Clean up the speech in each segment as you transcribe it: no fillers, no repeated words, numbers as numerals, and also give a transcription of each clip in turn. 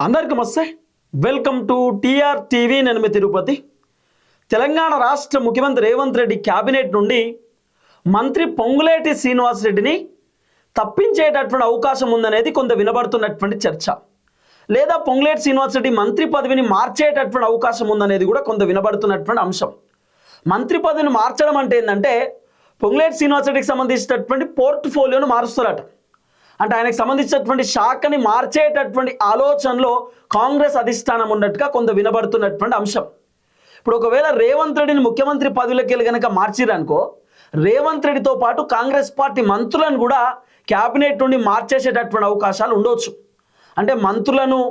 అందరికీ నమస్తే. Welcome to TR TV. నేను మీ తిరుపతి. తెలంగాణ రాష్ట్ర ముఖ్యమంత్రి రేవంత్ రెడ్డి క్యాబినెట్ నుండి మంత్రి పొంగులేటి శ్రీనివాసరెడ్డిని తప్పించేటటువంటి అవకాశం ఉందనేది కొంత వినబడుతున్నటువంటి చర్చ. లేదా పొంగులేటి శ్రీనివాసరెడ్డి మంత్రి పదవిని మార్చేటటువంటి అవకాశం ఉందనేది కూడా కొంత వినబడుతున్నటువంటి అంశం. మంత్రి పదవిని మార్చడం అంటే ఏంటంటే పొంగులేటి శ్రీనివాసరెడ్డికి సంబంధించినటువంటి పోర్ట్ఫోలియోను మారుస్తారట. అంటే ఆయనకు సంబంధించినటువంటి శాఖని మార్చేటటువంటి ఆలోచనలో కాంగ్రెస్ అధిష్టానం ఉన్నట్టుగా కొంత వినబడుతున్నటువంటి అంశం. ఇప్పుడు ఒకవేళ రేవంత్ రెడ్డిని ముఖ్యమంత్రి పదవిలోకి వెళ్ళి కనుక మార్చిరనుకో, రేవంత్ రెడ్డితో పాటు కాంగ్రెస్ పార్టీ మంత్రులను కూడా క్యాబినెట్ నుండి మార్చేసేటటువంటి అవకాశాలు ఉండవచ్చు. అంటే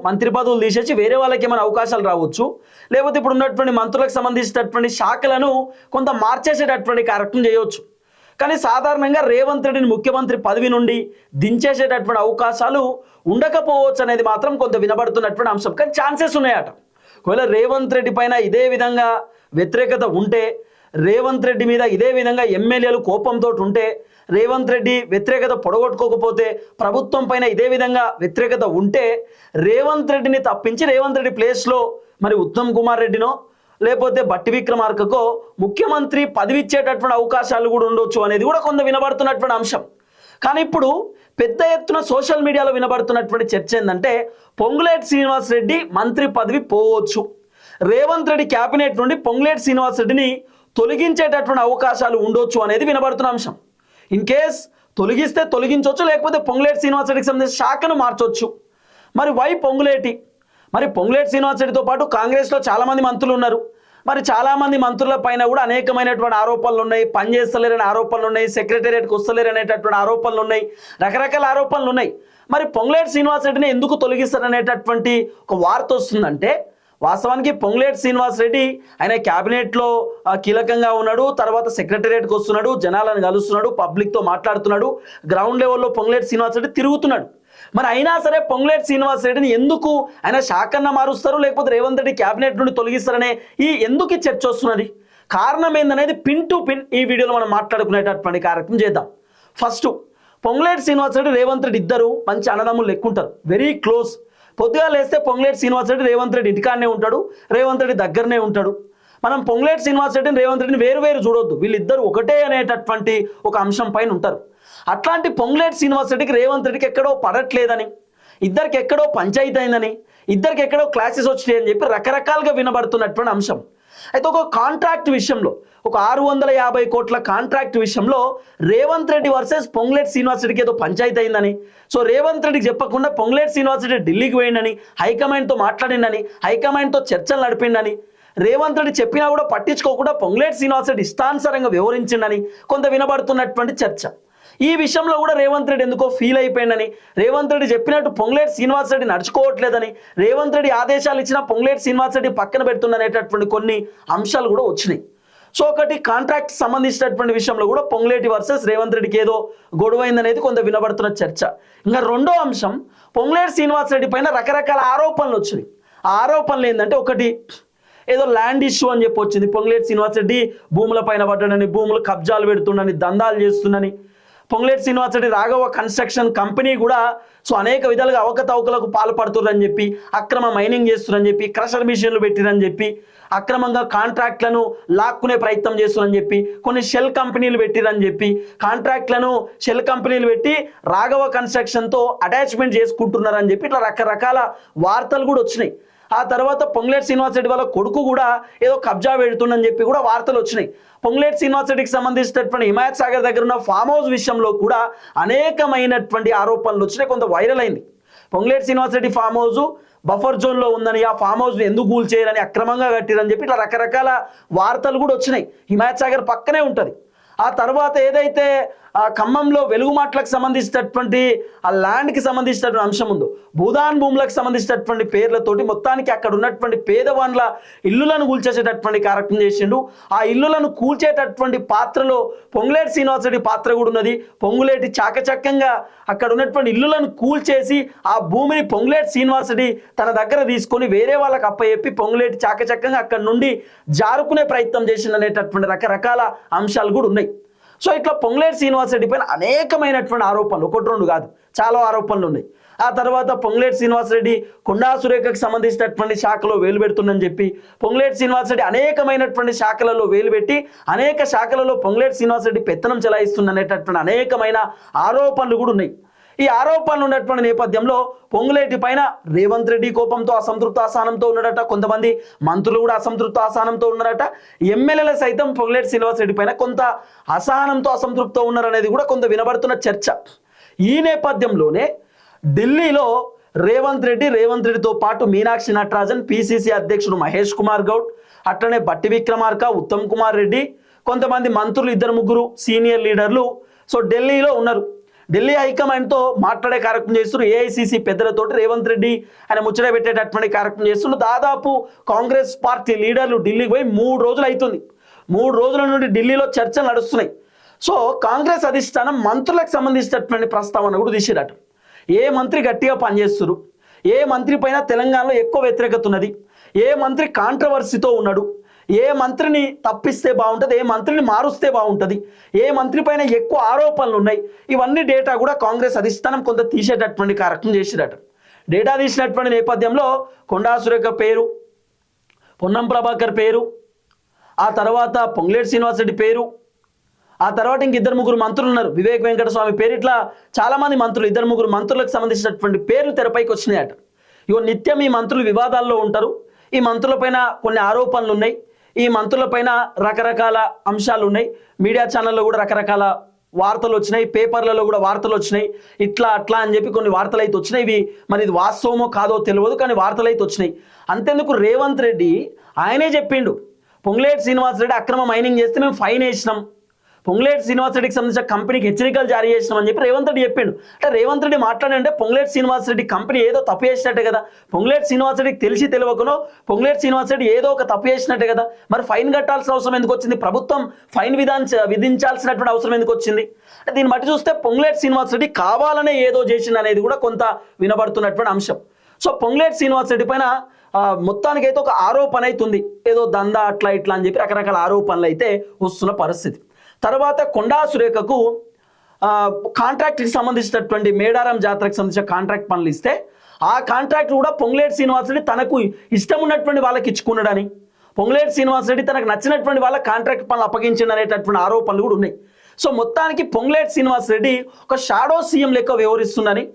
మంత్రి పదవులు తీసేసి వేరే వాళ్ళకి ఏమైనా అవకాశాలు రావచ్చు. లేకపోతే ఇప్పుడు ఉన్నటువంటి మంత్రులకు సంబంధించినటువంటి శాఖలను కొంత మార్చేసేటటువంటి కార్యక్రమం చేయవచ్చు. కానీ సాధారణంగా రేవంత్ రెడ్డిని ముఖ్యమంత్రి పదవి నుండి దించేసేటటువంటి అవకాశాలు ఉండకపోవచ్చు అనేది మాత్రం కొంత వినబడుతున్నటువంటి అంశం. కానీ ఛాన్సెస్ ఉన్నాయట. ఒకవేళ రేవంత్ రెడ్డి పైన ఇదే విధంగా వ్యతిరేకత ఉంటే, రేవంత్ రెడ్డి మీద ఇదే విధంగా ఎమ్మెల్యేలు కోపంతో ఉంటే, రేవంత్ రెడ్డి వ్యతిరేకత పొడగొట్టుకోకపోతే, ప్రభుత్వం పైన ఇదే విధంగా వ్యతిరేకత ఉంటే, రేవంత్ రెడ్డిని తప్పించి రేవంత్ రెడ్డి ప్లేస్లో మరి ఉత్తమ్ కుమార్ రెడ్డినో లేకపోతే బట్టి విక్రమార్కకో ముఖ్యమంత్రి పదవి ఇచ్చేటటువంటి అవకాశాలు కూడా ఉండొచ్చు అనేది కూడా కొంత వినబడుతున్నటువంటి అంశం. కానీ ఇప్పుడు పెద్ద ఎత్తున సోషల్ మీడియాలో వినబడుతున్నటువంటి చర్చ ఏంటంటే పొంగులేటి శ్రీనివాసరెడ్డి మంత్రి పదవి పోవచ్చు, రేవంత్ రెడ్డి క్యాబినెట్ నుండి పొంగులేటి శ్రీనివాసరెడ్డిని తొలగించేటటువంటి అవకాశాలు ఉండొచ్చు అనేది వినబడుతున్న అంశం. ఇన్ కేస్ తొలగిస్తే తొలగించవచ్చు, లేకపోతే పొంగులేటి శ్రీనివాసరెడ్డికి సంబంధించిన శాఖను మార్చవచ్చు. మరి పొంగులేటి శ్రీనివాసరెడ్డితో పాటు కాంగ్రెస్లో చాలామంది మంత్రులు ఉన్నారు. మరి చాలామంది మంత్రుల పైన కూడా అనేకమైనటువంటి ఆరోపణలు ఉన్నాయి. పనిచేస్తలేరనే ఆరోపణలు ఉన్నాయి, సెక్రటేరియట్కి వస్తలేరు అనేటటువంటి ఆరోపణలు ఉన్నాయి, రకరకాల ఆరోపణలు ఉన్నాయి. మరి పొంగులేటి శ్రీనివాసరెడ్డిని ఎందుకు తొలగిస్తారనేటటువంటి ఒక వార్త వస్తుందంటే, వాస్తవానికి పొంగులేటి శ్రీనివాసరెడ్డి ఆయన క్యాబినెట్లో కీలకంగా ఉన్నాడు. తర్వాత సెక్రటేరియట్కి వస్తున్నాడు, జనాలను కలుస్తున్నాడు, పబ్లిక్తో మాట్లాడుతున్నాడు, గ్రౌండ్ లెవెల్లో పొంగులేటి శ్రీనివాసరెడ్డి తిరుగుతున్నాడు. మరి అయినా సరే పొంగులేటి శ్రీనివాసరెడ్డిని ఎందుకు ఆయన శాఖన్న మారుస్తారు, లేకపోతే రేవంత్ రెడ్డి క్యాబినెట్ నుండి తొలగిస్తారనే ఎందుకు ఈ చర్చ వస్తున్నది, కారణం ఏందనేది పిన్ టు పిన్ ఈ వీడియోలో మనం మాట్లాడుకునేటటువంటి కార్యక్రమం చేద్దాం. ఫస్ట్, పొంగులేటి శ్రీనివాసరెడ్డి రేవంత్ రెడ్డి ఇద్దరు మంచి అన్నదమ్ములు లెక్కుంటారు, వెరీ క్లోజ్. పొద్దుగా లేస్తే పొంగులేటి శ్రీనివాసరెడ్డి రేవంత్ రెడ్డి ఇంటికాడనే ఉంటాడు, రేవంత్ రెడ్డి దగ్గరనే ఉంటాడు. మనం పొంగులేటి శ్రీనివాసరెడ్డిని రేవంత్ రెడ్డిని వేరు చూడొద్దు, వీళ్ళిద్దరు ఒకటే అనేటటువంటి ఒక అంశం పైన ఉంటారు. అట్లాంటి పొంగులేటి శ్రీనివాసరెడ్డికి రేవంత్ రెడ్డికి ఎక్కడో పడట్లేదని, ఇద్దరికి ఎక్కడో పంచాయతీ అయిందని, ఇద్దరికి ఎక్కడో క్లాసెస్ వచ్చినాయని చెప్పి రకరకాలుగా వినబడుతున్నటువంటి అంశం. అయితే ఒక కాంట్రాక్ట్ విషయంలో, ఒక 650 కోట్ల కాంట్రాక్ట్ విషయంలో రేవంత్ రెడ్డి వర్సెస్ పొంగులేటి శ్రీనివాసరెడ్డికి ఏదో పంచాయతీ అయిందని, సో రేవంత్ రెడ్డికి చెప్పకుండా పొంగులేటి శ్రీనివాసరెడ్డి ఢిల్లీకి పోయిందని, హైకమాండ్తో మాట్లాడిందని, హైకమాండ్తో చర్చలు నడిపిండని, రేవంత్ రెడ్డి చెప్పినా కూడా పట్టించుకోకుండా పొంగులేటి శ్రీనివాసరెడ్డి ఇష్టానుసారంగా వివరించిండని కొంత వినబడుతున్నటువంటి చర్చ. ఈ విషయంలో కూడా రేవంత్ రెడ్డి ఎందుకో ఫీల్ అయిపోయిందని, రేవంత్ రెడ్డి చెప్పినట్టు పొంగులేటి శ్రీనివాసరెడ్డి నడుచుకోవట్లేదని, రేవంత్ రెడ్డి ఆదేశాలు ఇచ్చినా పొంగులేటి శ్రీనివాసరెడ్డి పక్కన పెడుతుందనేటటువంటి కొన్ని అంశాలు కూడా వచ్చినాయి. సో ఒకటి కాంట్రాక్ట్ సంబంధించినటువంటి విషయంలో కూడా పొంగులేటి వర్సెస్ రేవంత్ రెడ్డికి ఏదో గొడవైందనేది కొంత వినబడుతున్న చర్చ. ఇంకా రెండో అంశం, పొంగులేటి శ్రీనివాసరెడ్డి పైన రకరకాల ఆరోపణలు వచ్చినాయి. ఆ ఆరోపణలు ఏంటంటే, ఒకటి ఏదో ల్యాండ్ ఇష్యూ అని చెప్పి వచ్చింది. పొంగులేటి శ్రీనివాసరెడ్డి భూముల పైన పడ్డాడని, భూములు కబ్జాలు పెడుతుండని, దందాలు చేస్తుందని. పొంగులేటి శ్రీనివాసరెడ్డి రాఘవ కన్స్ట్రక్షన్ కంపెనీ కూడా సో అనేక విధాలుగా అవకతవకలకు పాల్పడుతుందని చెప్పి, అక్రమ మైనింగ్ చేస్తున్నారని చెప్పి, క్రషర్ మిషన్లు పెట్టిరని చెప్పి, అక్రమంగా కాంట్రాక్ట్లను లాక్కునే ప్రయత్నం చేస్తున్నారని చెప్పి, కొన్ని షెల్ కంపెనీలు పెట్టిరని చెప్పి, కాంట్రాక్ట్లను షెల్ కంపెనీలు పెట్టి రాఘవ కన్స్ట్రక్షన్తో అటాచ్మెంట్ చేసుకుంటున్నారని చెప్పి ఇట్లా రకరకాల వార్తలు కూడా వచ్చినాయి. ఆ తర్వాత పొంగులేటి శ్రీనివాసరెడ్డి వాళ్ళ కొడుకు కూడా ఏదో కబ్జా పెడుతుండని చెప్పి కూడా వార్తలు వచ్చినాయి. పొంగులేటి శ్రీనివాసరెడ్డికి సంబంధించినటువంటి హిమాయత్ సాగర్ దగ్గర ఉన్న ఫామ్ హౌస్ విషయంలో కూడా అనేకమైనటువంటి ఆరోపణలు వచ్చినాయి, కొంత వైరల్ అయింది. Ponguleti Srinivasa Reddy farm house buffer జోన్లో ఉందని, ఆ ఫామ్ హౌస్ని ఎందుకు కూల్ చేయరని, అక్రమంగా కట్టిరని చెప్పి ఇట్లా రకరకాల వార్తలు కూడా వచ్చినాయి. హిమాయత్ సాగర్ పక్కనే ఉంటుంది. ఆ తర్వాత ఏదైతే ఆ ఖమ్మంలో వెలుగు మాటలకు సంబంధించినటువంటి ఆ ల్యాండ్కి సంబంధించినటువంటి అంశం ఉందో, భూదాన్ భూములకు సంబంధించినటువంటి పేర్లతోటి మొత్తానికి అక్కడ ఉన్నటువంటి పేదవాన్ల ఇల్లులను కూల్చేసేటటువంటి కార్యక్రమం చేసిండు. ఆ ఇల్లులను కూల్చేటటువంటి పాత్రలో పొంగులేటి శ్రీనివాసరెడ్డి పాత్ర కూడా ఉన్నది. పొంగులేటి చాకచక్యంగా అక్కడ ఉన్నటువంటి ఇల్లులను కూల్చేసి ఆ భూమిని పొంగులేటి శ్రీనివాసరెడ్డి తన దగ్గర తీసుకొని వేరే వాళ్ళకి అప్పచెప్పి పొంగులేటి చాకచక్యంగా అక్కడ నుండి జారుకునే ప్రయత్నం చేసిందనేటటువంటి రకరకాల అంశాలు కూడా ఉన్నాయి. సో ఇట్లా పొంగులేటి శ్రీనివాసరెడ్డి పైన అనేకమైనటువంటి ఆరోపణలు, ఒకటి రెండు కాదు, చాలా ఆరోపణలు ఉన్నాయి. ఆ తర్వాత పొంగులేటి శ్రీనివాసరెడ్డి కొండా సురేఖకు సంబంధించినటువంటి శాఖలో వేలు పెడుతుందని చెప్పి పొంగులేటి శ్రీనివాసరెడ్డి అనేకమైనటువంటి శాఖలలో వేలు పెట్టి అనేక శాఖలలో పొంగులేటి శ్రీనివాసరెడ్డి పెత్తనం చెలాయిస్తుందనేటటువంటి అనేకమైన ఆరోపణలు కూడా ఉన్నాయి. ఈ ఆరోపణలు ఉన్నటువంటి నేపథ్యంలో పొంగులేటి పైన రేవంత్ రెడ్డి కోపంతో అసంతృప్త అసహనంతో ఉన్నాడట, కొంతమంది మంత్రులు కూడా అసంతృప్త అసహనంతో ఉన్నారట, ఎమ్మెల్యేల సైతం పొంగులేటి శ్రీనివాసరెడ్డి పైన కొంత అసహనంతో అసంతృప్తితో ఉన్నారనేది కూడా కొంత వినబడుతున్న చర్చ. ఈ నేపథ్యంలోనే ఢిల్లీలో రేవంత్ రెడ్డితో పాటు మీనాక్షి నటరాజన్, పిసిసి అధ్యక్షుడు మహేష్ కుమార్ గౌడ్, అట్లనే బట్టి విక్రమార్క, ఉత్తమ్ కుమార్ రెడ్డి, కొంతమంది మంత్రులు 2-3 సీనియర్ లీడర్లు సో ఢిల్లీలో ఉన్నారు. ఢిల్లీ హైకమాండ్తో మాట్లాడే కార్యక్రమం చేస్తున్నారు. ఏఐసిసి పెద్దలతోటి రేవంత్ రెడ్డి ఆయన ముచ్చట పెట్టేటటువంటి కార్యక్రమం చేస్తున్నారు. దాదాపు కాంగ్రెస్ పార్టీ లీడర్లు ఢిల్లీకి పోయి 3 రోజులు అవుతుంది. 3 రోజుల నుండి ఢిల్లీలో చర్చలు నడుస్తున్నాయి. సో కాంగ్రెస్ అధిష్టానం మంత్రులకు సంబంధించినటువంటి ప్రస్తావన కూడా తీసేరట. ఏ మంత్రి గట్టిగా పనిచేస్తున్నారు, ఏ మంత్రి పైన తెలంగాణలో ఎక్కువ వ్యతిరేకత ఉన్నది, ఏ మంత్రి కాంట్రవర్సీతో ఉన్నాడు, ఏ మంత్రిని తప్పిస్తే బాగుంటుంది, ఏ మంత్రిని మారుస్తే బాగుంటుంది, ఏ మంత్రి పైన ఎక్కువ ఆరోపణలు ఉన్నాయి, ఇవన్నీ డేటా కూడా కాంగ్రెస్ అధిష్టానం కొంత తీసేటటువంటి కార్యక్రమం చేసిరట. డేటా తీసినటువంటి నేపథ్యంలో కొండా సురేఖ పేరు, పొన్నం ప్రభాకర్ పేరు, ఆ తర్వాత పొంగులేటి శ్రీనివాసరెడ్డి పేరు, ఆ తర్వాత ఇంక 2-3 మంత్రులు ఉన్నారు, వివేక్ వెంకటస్వామి పేరు, ఇట్లా చాలామంది మంత్రులు 2-3 మంత్రులకు సంబంధించినటువంటి పేర్లు తెరపైకి వచ్చినాయట. ఇగో నిత్యం ఈ మంత్రులు వివాదాల్లో ఉంటారు, ఈ మంత్రులపైన కొన్ని ఆరోపణలు ఉన్నాయి, ఈ మంత్రులపైన రకరకాల అంశాలు ఉన్నాయి, మీడియా ఛానల్లో కూడా రకరకాల వార్తలు వచ్చినాయి, పేపర్లలో కూడా వార్తలు వచ్చినాయి, ఇట్లా అట్లా అని చెప్పి కొన్ని వార్తలు అయితే వచ్చినాయి. ఇవి మరి ఇది వాస్తవమో కాదో తెలియదు, కానీ వార్తలు అయితే వచ్చినాయి. అంతేందుకు రేవంత్ రెడ్డి ఆయనే చెప్పిండు, పొంగులేటి శ్రీనివాసరెడ్డి అక్రమ మైనింగ్ చేస్తే మేము ఫైన్ వేసినాం, పొంగులేటి శ్రీనివాసరెడ్డికి సంబంధించిన కంపెనీకి హెచ్చరికలు జారీ చేసినామని చెప్పి రేవంత్ రెడ్డి చెప్పిండు. అంటే రేవంత్ రెడ్డి మాట్లాడంటే పొంగులేటి శ్రీనివాసరెడ్డి కంపెనీ ఏదో తప్పు చేసినట్టే కదా, పొంగులేటి శ్రీనివాసరెడ్డికి తెలిసి తెలియకనో పొంగులేటి శ్రీనివాసరెడ్డి ఏదో ఒక తప్పు చేసినట్టే కదా, మరి ఫైన్ కట్టాల్సిన అవసరం ఎందుకు వచ్చింది, ప్రభుత్వం ఫైన్ విధించాల్సినటువంటి అవసరం ఎందుకు వచ్చింది? అంటే దీన్ని బట్టి చూస్తే పొంగులేటి శ్రీనివాసరెడ్డి కావాలనే ఏదో చేసింది అనేది కూడా కొంత వినబడుతున్నటువంటి అంశం. సో పొంగులేటి శ్రీనివాసరెడ్డి పైన మొత్తానికైతే ఒక ఆరోపణ అవుతుంది, ఏదో దందా అట్లా ఇట్లా అని చెప్పి రకరకాల ఆరోపణలు అయితే వస్తున్న పరిస్థితి. తర్వాత కొండా సురేఖకు కాంట్రాక్ట్కి సంబంధించినటువంటి మేడారం జాతరకు సంబంధించిన కాంట్రాక్ట్ పనులు ఇస్తే ఆ కాంట్రాక్ట్ కూడా పొంగులేటి శ్రీనివాసరెడ్డి తనకు ఇష్టం ఉన్నటువంటి వాళ్ళకి ఇచ్చుకున్నాడని, పొంగులేటి శ్రీనివాసరెడ్డి తనకు నచ్చినటువంటి వాళ్ళ కాంట్రాక్ట్ పనులు అప్పగించింది అనేటటువంటి ఆరోపణలు కూడా ఉన్నాయి. సో మొత్తానికి పొంగులేటి శ్రీనివాసరెడ్డి ఒక షాడో సీఎం లెక్క వ్యవహరిస్తుందని,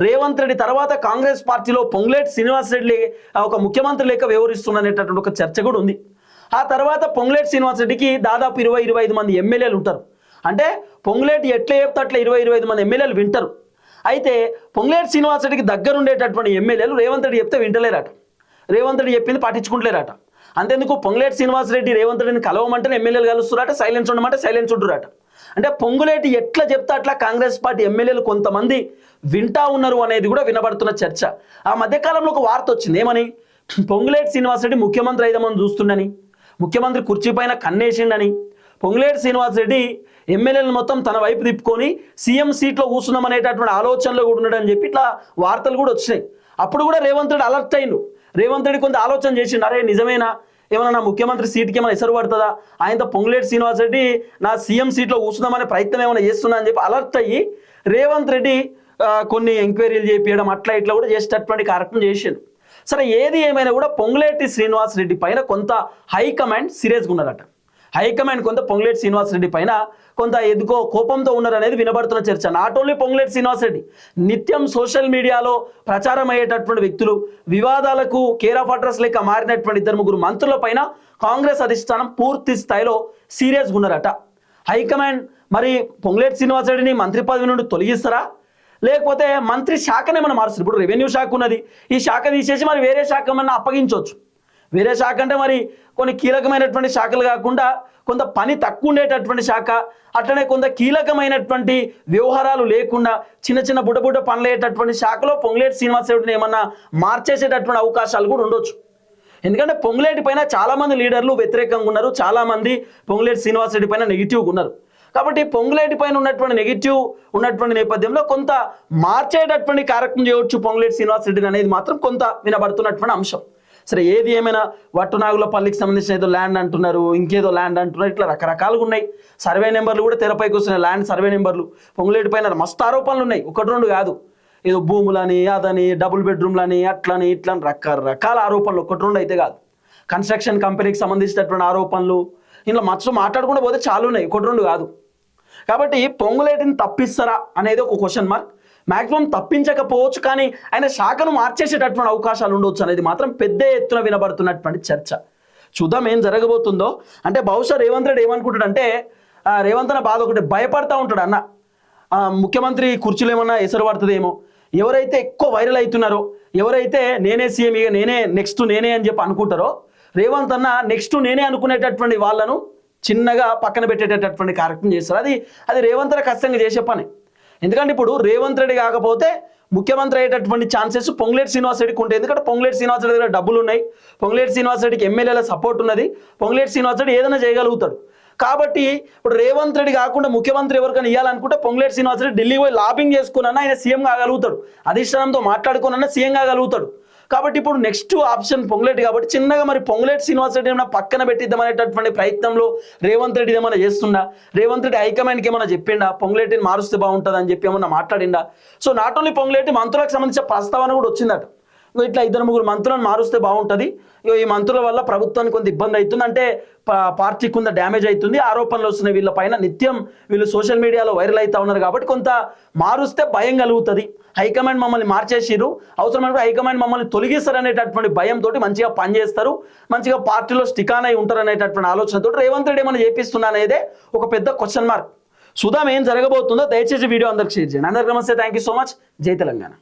రేవంత్ రెడ్డి తర్వాత కాంగ్రెస్ పార్టీలో పొంగులేటి శ్రీనివాసరెడ్డి ఒక ముఖ్యమంత్రి లెక్క వ్యవహరిస్తున్నటువంటి ఒక చర్చ కూడా ఉంది. ఆ తర్వాత పొంగులేటి శ్రీనివాసరెడ్డికి దాదాపు 20-25 మంది ఎమ్మెల్యేలు ఉంటారు. అంటే పొంగులేటి ఎట్లా చెప్తే అట్లా 20-25 మంది ఎమ్మెల్యేలు వింటారు. అయితే పొంగులేటి శ్రీనివాసరెడ్డికి దగ్గర ఉండేటటువంటి ఎమ్మెల్యేలు రేవంత్ రెడ్డి చెప్తే వింటలేరట, రేవంత్ రెడ్డి చెప్పింది పట్టించుకుంటలేరట. అంతేందుకు పొంగులేటి శ్రీనివాసరెడ్డి రేవంత్ రెడ్డిని కలవమంటే ఎమ్మెల్యేలు కలుస్తున్నారట, సైలెన్స్ ఉండమంటే సైలెన్స్ ఉంటురట. అంటే పొంగులేటి ఎట్లా చెప్తే అట్లా కాంగ్రెస్ పార్టీ ఎమ్మెల్యేలు కొంతమంది వింటా ఉన్నారు అనేది కూడా వినబడుతున్న చర్చ. ఆ మధ్యకాలంలో ఒక వార్త వచ్చింది, ఏమని, పొంగులేటి శ్రీనివాసరెడ్డి ముఖ్యమంత్రి అయిదామని చూస్తుండని, ముఖ్యమంత్రి కుర్చీ పైన కన్నేసిండని, పొంగులేటి శ్రీనివాసరెడ్డి ఎమ్మెల్యేలను మొత్తం తన వైపు తిప్పుకొని సీఎం సీట్లో కూర్చున్నామనేటటువంటి ఆలోచనలో కూడా ఉన్నాడని చెప్పి ఇట్లా వార్తలు కూడా వచ్చినాయి. అప్పుడు కూడా రేవంత్ రెడ్డి అలర్ట్ అయిండు, రేవంత్ రెడ్డి కొంత ఆలోచన చేసిండు, అరే నిజమేనా, ఏమైనా నా ముఖ్యమంత్రి సీట్కి ఏమైనా ఎసరు పడుతుందా, ఆయనతో పొంగులేటి శ్రీనివాసరెడ్డి నా సీఎం సీట్లో కూర్చుందామనే ప్రయత్నం ఏమైనా చేస్తున్నా అని చెప్పి అలర్ట్ అయ్యి రేవంత్ రెడ్డి కొన్ని ఎంక్వైరీలు చేపించడం అట్లా ఇట్లా కూడా చేసేటటువంటి కార్యక్రమం చేసిండు. సరే ఏది ఏమైనా కూడా పొంగులేటి శ్రీనివాసరెడ్డి పైన కొంత హైకమాండ్ సీరియస్గా ఉన్నారట, హైకమాండ్ కొంత పొంగులేటి శ్రీనివాసరెడ్డి పైన కొంత ఎందుకో కోపంతో ఉన్నారు అనేది వినబడుతున్న చర్చ. నాట్ ఓన్లీ పొంగులేటి శ్రీనివాసరెడ్డి, నిత్యం సోషల్ మీడియాలో ప్రచారం అయ్యేటటువంటి వ్యక్తులు, వివాదాలకు కేర్ ఆఫ్ అడ్రస్ లెక్క మారినటువంటి 2-3 మంత్రుల పైన కాంగ్రెస్ అధిష్టానం పూర్తి స్థాయిలో సీరియస్గా ఉన్నారట. హైకమాండ్ మరి పొంగులేటి శ్రీనివాసరెడ్డిని మంత్రి పదవి నుండి తొలగిస్తారా, లేకపోతే మంత్రి శాఖను ఏమైనా మారుస్తారు? ఇప్పుడు రెవెన్యూ శాఖ ఉన్నది, ఈ శాఖ తీసేసి మరి వేరే శాఖ ఏమన్నా అప్పగించవచ్చు. వేరే శాఖ అంటే మరి కొన్ని కీలకమైనటువంటి శాఖలు కాకుండా కొంత పని తక్కువ ఉండేటటువంటి శాఖ, అట్లనే కొంత కీలకమైనటువంటి వ్యవహారాలు లేకుండా చిన్న చిన్న బుడ్డ పనులు అయ్యేటటువంటి శాఖలో పొంగులేటి శ్రీనివాసరెడ్డిని ఏమన్నా మార్చేసేటటువంటి అవకాశాలు కూడా ఉండొచ్చు. ఎందుకంటే పొంగులేటి పైన చాలామంది లీడర్లు వ్యతిరేకంగా ఉన్నారు, చాలామంది పొంగులేటి శ్రీనివాసరెడ్డి పైన నెగిటివ్గా ఉన్నారు. కాబట్టి పొంగులేటి పైన ఉన్నటువంటి నెగిటివ్ ఉన్నటువంటి నేపథ్యంలో కొంత మార్చేటటువంటి కార్యక్రమం చేయవచ్చు పొంగులేటి శ్రీనివాసరెడ్డిని అనేది మాత్రం కొంత వినబడుతున్నటువంటి అంశం. సరే ఏది ఏమైనా వట్టునాగులపల్లికి సంబంధించిన ఏదో ల్యాండ్ అంటున్నారు, ఇంకేదో ల్యాండ్ అంటున్నారు, ఇట్లా రకరకాలుగా ఉన్నాయి. సర్వే నెంబర్లు కూడా తెరపైకి వస్తున్నాయి, ల్యాండ్ సర్వే నెంబర్లు. పొంగులేటి పైన మస్తు ఆరోపణలు ఉన్నాయి, 1-2 కాదు. ఏదో భూములని అదని డబుల్ బెడ్రూమ్లని అట్లని ఇట్లని రకరకాల ఆరోపణలు ఒకటి రెండు అయితే కాదు. కన్స్ట్రక్షన్ కంపెనీకి సంబంధించినటువంటి ఆరోపణలు ఇంట్లో మచ్చలు మాట్లాడుకుంటూ పోతే చాలా ఉన్నాయి, ఒకటి రెండు కాదు. కాబట్టి పొంగులేటిని తప్పిస్తారా అనేది ఒక క్వశ్చన్ మార్క్. మ్యాక్సిమం తప్పించకపోవచ్చు, కానీ ఆయన శాఖను మార్చేసేటటువంటి అవకాశాలు ఉండవచ్చు అనేది మాత్రం పెద్ద ఎత్తున వినబడుతున్నటువంటి చర్చ. చూద్దాం ఏం జరగబోతుందో. అంటే బహుశా రేవంత్ రెడ్డి ఏమనుకుంటాడంటే, రేవంత్ అన్న బాధ ఒకటి, భయపడతా ఉంటాడు అన్న, ముఖ్యమంత్రి కుర్చీలు ఏమన్నా ఎసరు పడుతుందేమో, ఎవరైతే ఎక్కువ వైరల్ అవుతున్నారో, ఎవరైతే నేనే సీఎం ఇక నేనే నెక్స్ట్ నేనే అని చెప్పి అనుకుంటారో, రేవంత్ అన్న నెక్స్ట్ నేనే అనుకునేటటువంటి వాళ్ళను చిన్నగా పక్కన పెట్టేటటువంటి కార్యక్రమం చేస్తారు. అది రేవంత్ రెడ్డి ఖచ్చితంగా చేసే పని. ఎందుకంటే ఇప్పుడు రేవంత్ రెడ్డి కాకపోతే ముఖ్యమంత్రి అయ్యేటటువంటి ఛాన్సెస్ పొంగులేటి శ్రీనివాస్ రెడ్డికి ఉంటాయి. ఎందుకంటే పొంగులేటి శ్రీనివాస్ రెడ్డి దగ్గర డబ్బులు ఉన్నాయి, పొంగులేటి శ్రీనివాస్ రెడ్డికి ఎమ్మెల్యేల సపోర్ట్ ఉన్నది, పొంగులేటి శ్రీనివాస్ రెడ్డి ఏదైనా చేయగలుగుతాడు. కాబట్టి ఇప్పుడు రేవంత్ రెడ్డి కాకుండా ముఖ్యమంత్రి ఎవరికైనా ఇవ్వాలనుకుంటే పొంగులేటి శ్రీనివాస్ రెడ్డి ఢిల్లీ పోయి లాబింగ్ చేసుకున్నా ఆయన సీఎం కాగలుగుతాడు, అధిష్టానంతో మాట్లాడుకున్నా సీఎం కాగలుగుతాడు. కాబట్టి ఇప్పుడు నెక్స్ట్ ఆప్షన్ పొంగులేటి. కాబట్టి చిన్నగా మరి పొంగులేటి శ్రీనివాస్ రెడ్డి ఏమైనా పక్కన పెట్టిద్దామనేటటువంటి ప్రయత్నంలో రేవంత్ రెడ్డి ఏమైనా చేస్తుండా, రేవంత్ రెడ్డి హైకమాండ్కి ఏమైనా చెప్పిండా పొంగులేటిని మారుస్తే బాగుంటుంది అని చెప్పి ఏమన్నా మాట్లాడిండా. సో నాట్ ఓన్లీ పొంగులేటి, మంత్రులకు సంబంధించిన ప్రస్తావన కూడా వచ్చిందట. ఇట్లా 2-3 మంత్రులను మారుస్తే బాగుంటుంది, ఈ మంత్రుల వల్ల ప్రభుత్వానికి కొంత ఇబ్బంది అవుతుంది, అంటే పార్టీకి కొంత డ్యామేజ్ అవుతుంది, ఆరోపణలు వస్తున్నాయి వీళ్ళ పైన, నిత్యం వీళ్ళు సోషల్ మీడియాలో వైరల్ అవుతా ఉన్నారు. కాబట్టి కొంత మారుస్తే భయం కలుగుతుంది, హైకమాండ్ మమ్మల్ని మార్చేసిరు, అవసరమైనప్పుడు హైకమాండ్ మమ్మల్ని తొలగిస్తారనేటటువంటి భయంతో మంచిగా పనిచేస్తారు, మంచిగా పార్టీలో స్టికాన్ అయి ఉంటారు అనేటటువంటి ఆలోచనతో రేవంత్ రెడ్డి ఏమైనా చేపిస్తున్నా అనేదే ఒక పెద్ద క్వశ్చన్ మార్క్. చూద్దాం ఏం జరగబోతుందో. దయచేసి వీడియో అందరికి షేర్ చేయండి. అందరికీ నమస్తే, థ్యాంక్ యూ సో మచ్. జై తెలంగాణ.